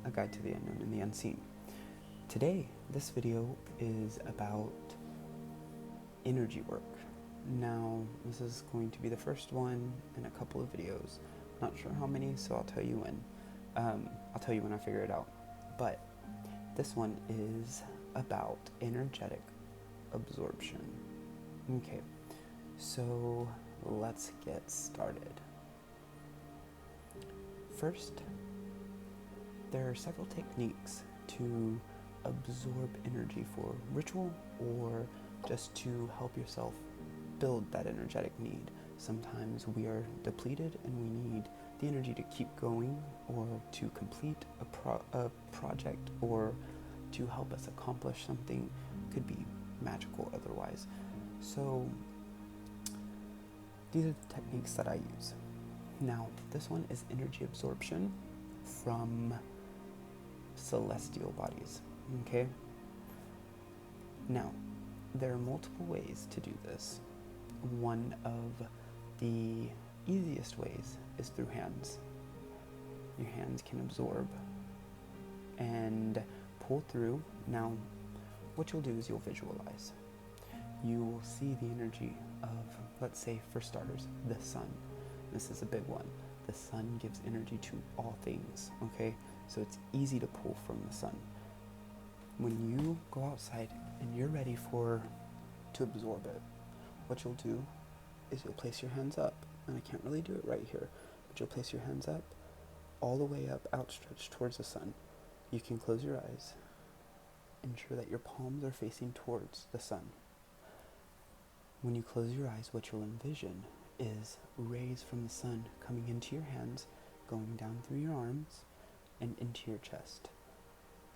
a guide to the unknown and the unseen. Today, this video is about energy work. Now, this is going to be the first one in a couple of videos. Not sure how many, so I'll tell you when. I figure it out. But this one is about energetic absorption. Okay, so let's get started. First, there are several techniques to absorb energy for ritual or just to help yourself build that energetic need. Sometimes we are depleted and we need the energy to keep going or to complete a project or to help us accomplish something. Could be magical otherwise. So these are the techniques that I use. Now, this one is energy absorption from celestial bodies, okay? Now, there are multiple ways to do this. One of the easiest ways is through hands. Your hands can absorb and pull through. Now, what you'll do is you'll visualize. You will see the energy of, let's say, for starters, the sun. This is a big one. The sun gives energy to all things, okay? So it's easy to pull from the sun. When you go outside and you're ready to absorb it, what you'll do is you'll place your hands up, and I can't really do it right here, but you'll place your hands up, all the way up, outstretched towards the sun. You can close your eyes, ensure that your palms are facing towards the sun. When you close your eyes, what you'll envision is rays from the sun coming into your hands, going down through your arms and into your chest.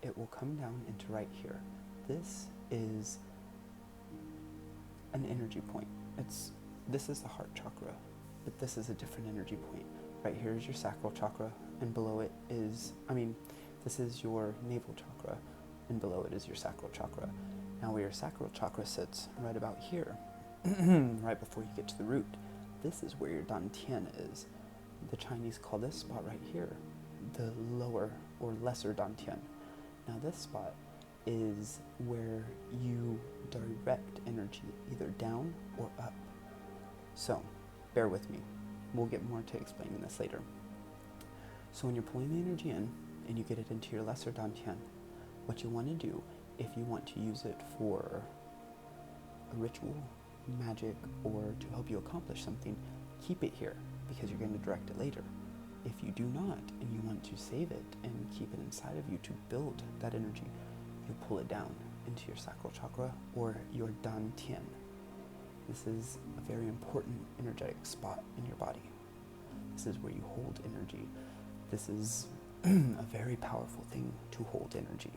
It will come down into right here. This is an energy point. This is the heart chakra, but this is a different energy point. Right here is your sacral chakra, and below it is, this is your navel chakra, and below it is your sacral chakra. Now where your sacral chakra sits, right about here, right before you get to the root, this is where your dantian is. The Chinese call this spot right here the lower or lesser dantian. Now this spot is where you direct energy either down or up. So, bear with me. We'll get more to explaining this later. So when you're pulling the energy in and you get it into your lesser dantian, what you want to do, if you want to use it for a ritual, magic, or to help you accomplish something, keep it here because you're going to direct it later. If you do not and you want to save it and keep it inside of you to build that energy, you pull it down into your sacral chakra or your dantian. This is a very important energetic spot in your body. This is where you hold energy. This is a very powerful thing to hold energy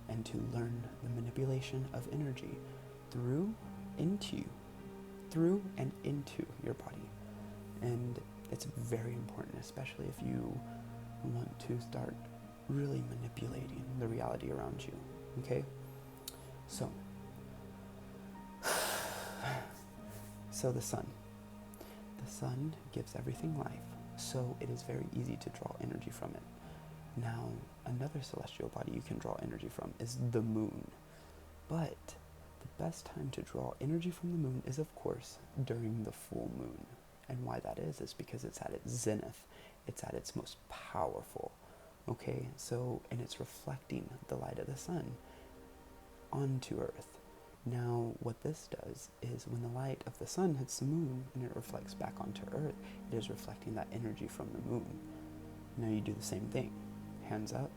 and to learn the manipulation of energy through and into your body. And it's very important, especially if you want to start really manipulating the reality around you, okay? So the sun. The sun gives everything life, so it is very easy to draw energy from it. Now, another celestial body you can draw energy from is the moon. But the best time to draw energy from the moon is, of course, during the full moon. And why that is because it's at its zenith. It's at its most powerful. Okay, so, and it's reflecting the light of the sun onto Earth. Now, what this does is when the light of the sun hits the moon and it reflects back onto Earth, it is reflecting that energy from the moon. Now you do the same thing. Hands up,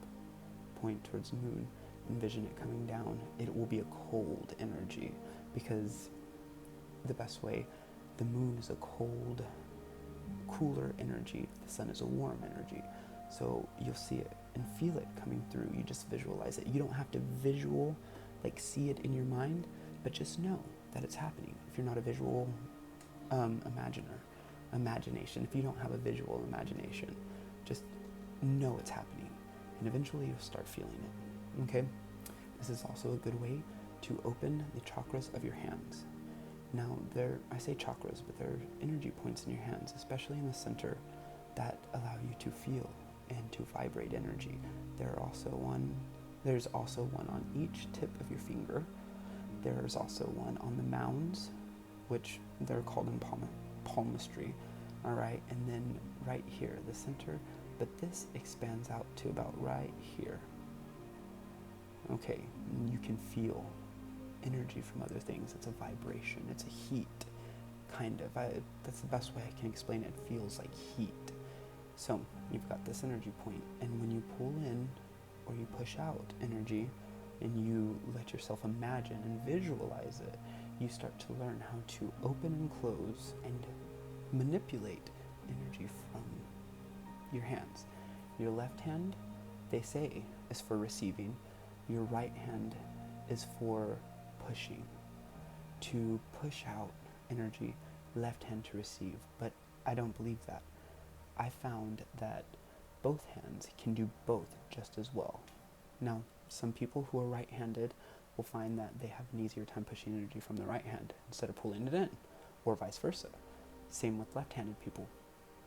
point towards the moon, envision it coming down. It will be a cold energy because the best way, the moon is a cold, cooler energy. The sun is a warm energy. So you'll see it and feel it coming through. You just visualize it. You don't have to see it in your mind, but just know that it's happening. If you're not a visual imagination, if you don't have a visual imagination, just know it's happening. And eventually you'll start feeling it, okay? This is also a good way to open the chakras of your hands. Now, I say chakras, but there are energy points in your hands, especially in the center, that allow you to feel and to vibrate energy. There's also one on each tip of your finger. There's also one on the mounds, which they're called in palmistry, all right? And then right here, the center, but this expands out to about right here. Okay, you can feel energy from other things. It's a vibration, it's a heat, kind of. That's the best way I can explain it. It feels like heat. So you've got this energy point, and when you pull in or you push out energy and you let yourself imagine and visualize it, you start to learn how to open and close and manipulate energy from your hands. Your left hand, they say, is for receiving. Your right hand is for pushing, to push out energy, left hand to receive. But I don't believe that. I found that both hands can do both just as well. Now, some people who are right-handed will find that they have an easier time pushing energy from the right hand instead of pulling it in, or vice versa. Same with left-handed people.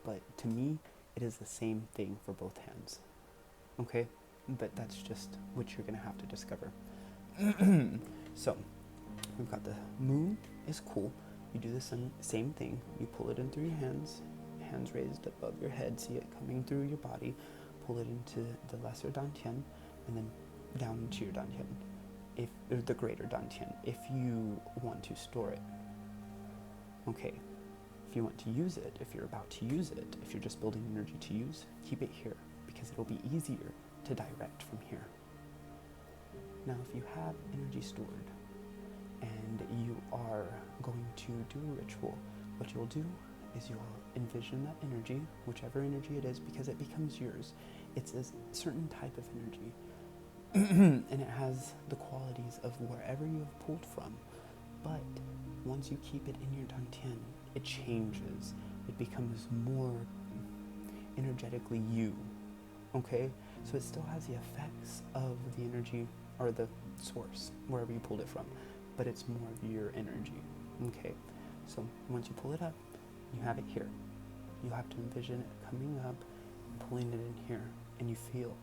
But to me, it is the same thing for both hands. Okay? But that's just what you're going to have to discover. So, we've got the moon is cool. You do the same thing. You pull it in through your hands raised above your head, see it coming through your body, pull it into the lesser dantian, and then down into your dantian, or the greater dantian, if you want to store it. Okay, if you want to use it, if you're about to use it, if you're just building energy to use, keep it here, because it'll be easier to direct from here. Now, if you have energy stored, and you are going to do a ritual, what you'll do is you'll envision that energy, whichever energy it is, because it becomes yours. It's a certain type of energy, and it has the qualities of wherever you have pulled from. But once you keep it in your dantian, it changes. It becomes more energetically you, okay? So it still has the effects of the energy, or the source, wherever you pulled it from, but it's more of your energy, okay? So once you pull it up, you have it here. You have to envision it coming up, pulling it in here, and you fill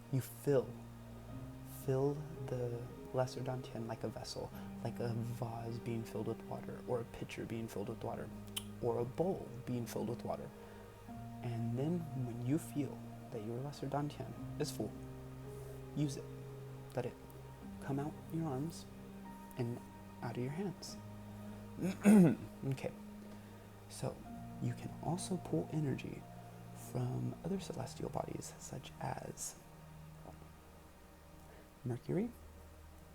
the lesser dantian like a vessel, like a vase being filled with water, or a pitcher being filled with water, or a bowl being filled with water. And then when you feel that your lesser dantian is full, use it. Let it come out your arms and out of your hands. Okay, so you can also pull energy from other celestial bodies, such as Mercury,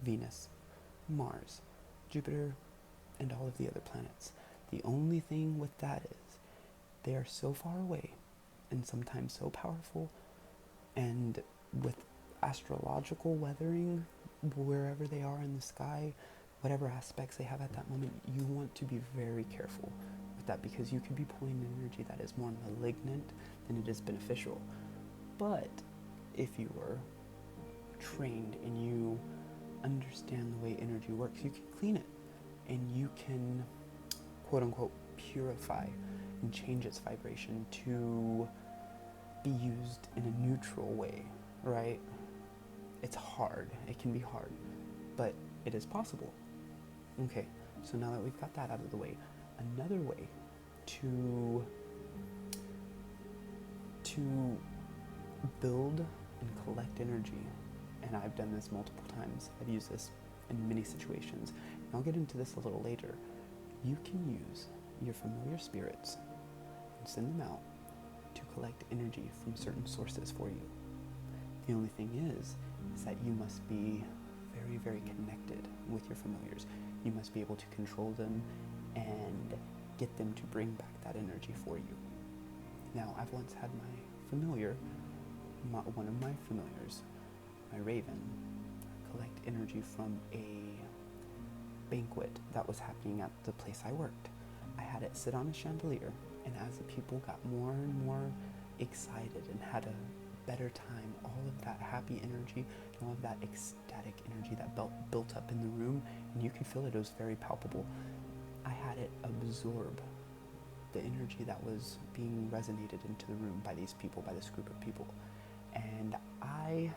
Venus, Mars, Jupiter, and all of the other planets. The only thing with that is they are so far away and sometimes so powerful, and with astrological weathering, wherever they are in the sky, whatever aspects they have at that moment, you want to be very careful with that, because you could be pulling energy that is more malignant than it is beneficial. But if you are trained and you understand the way energy works, you can clean it, and you can, quote unquote, purify and change its vibration to be used in a neutral way, right? It's hard. It can be hard, but it is possible. Okay, so now that we've got that out of the way, another way to build and collect energy, and I've done this multiple times, I've used this in many situations, and I'll get into this a little later. You can use your familiar spirits and send them out to collect energy from certain sources for you. The only thing is that you must be very, very connected with your familiars. You must be able to control them and get them to bring back that energy for you. Now, I've once had one of my familiars, my raven, collect energy from a banquet that was happening at the place I worked. I had it sit on a chandelier, and as the people got more and more excited and had a better time, all of that happy energy and all of that ecstatic energy that built up in the room, and you could feel it was very palpable. I had it absorb the energy that was being resonated into the room by these people, by this group of people. and I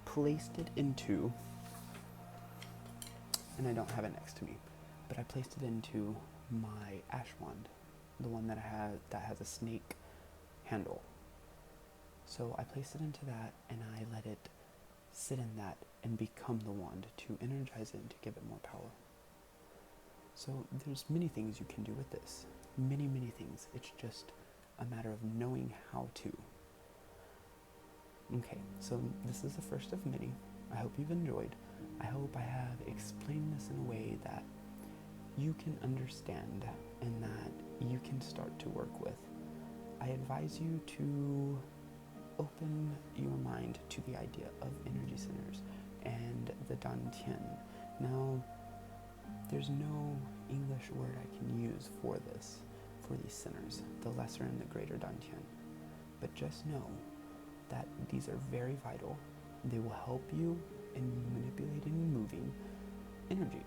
placed it into, and I don't have it next to me, but I placed it into my ash wand, the one that has a snake handle. So I placed it into that, and I let it sit in that and become the wand to energize it and to give it more power. So there's many things you can do with this. Many, many things. It's just a matter of knowing how to. Okay, so this is the first of many. I hope you've enjoyed. I hope I have explained this in a way that you can understand and that you can start to work with. I advise you to open your mind to the idea of energy centers and the dantian. Now, there's no English word I can use for this, for these centers, the lesser and the greater dantian. But just know that these are very vital. They will help you in manipulating and moving energy.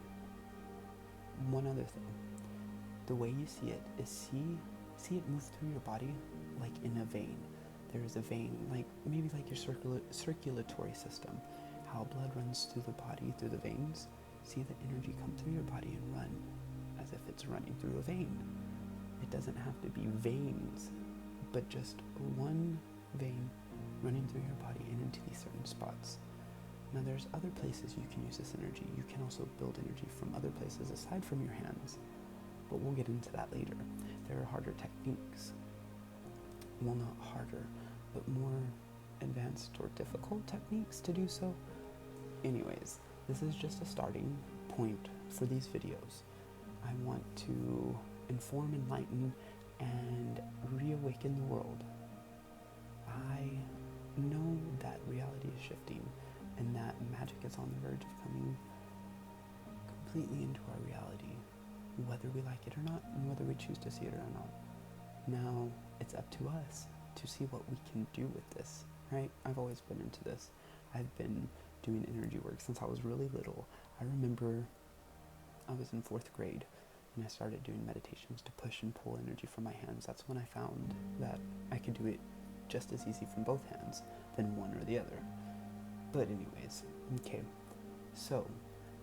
One other thing, the way you see it is see it move through your body like in a vein. There is a vein, like maybe like your circulatory system, how blood runs through the body, through the veins. See the energy come through your body and run as if it's running through a vein. It doesn't have to be veins, but just one vein running through your body and into these certain spots. Now there's other places you can use this energy. You can also build energy from other places aside from your hands, but we'll get into that later. There are harder techniques. Well, not harder, but more advanced or difficult techniques to do so. Anyways, this is just a starting point for these videos. I want to inform, enlighten, and reawaken the world. I know that reality is shifting and that magic is on the verge of coming completely into our reality, whether we like it or not, and whether we choose to see it or not. Now, it's up to us to see what we can do with this, right? I've always been into this. I've been doing energy work since I was really little. I remember I was in 4th grade and I started doing meditations to push and pull energy from my hands. That's when I found that I could do it just as easy from both hands than one or the other. But anyways, okay, so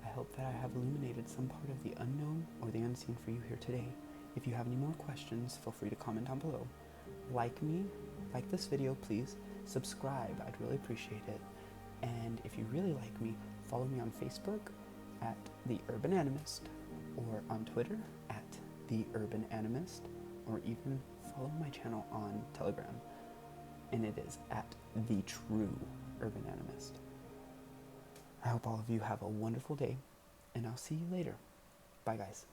I hope that I have illuminated some part of the unknown or the unseen for you here today. If you have any more questions, feel free to comment down below. Like this video, please. Subscribe, I'd really appreciate it. And if you really like me, follow me on Facebook at The Urban Animist, or on Twitter at The Urban Animist, or even follow my channel on Telegram, and it is at The True Urban Animist. I hope all of you have a wonderful day, and I'll see you later. Bye, guys.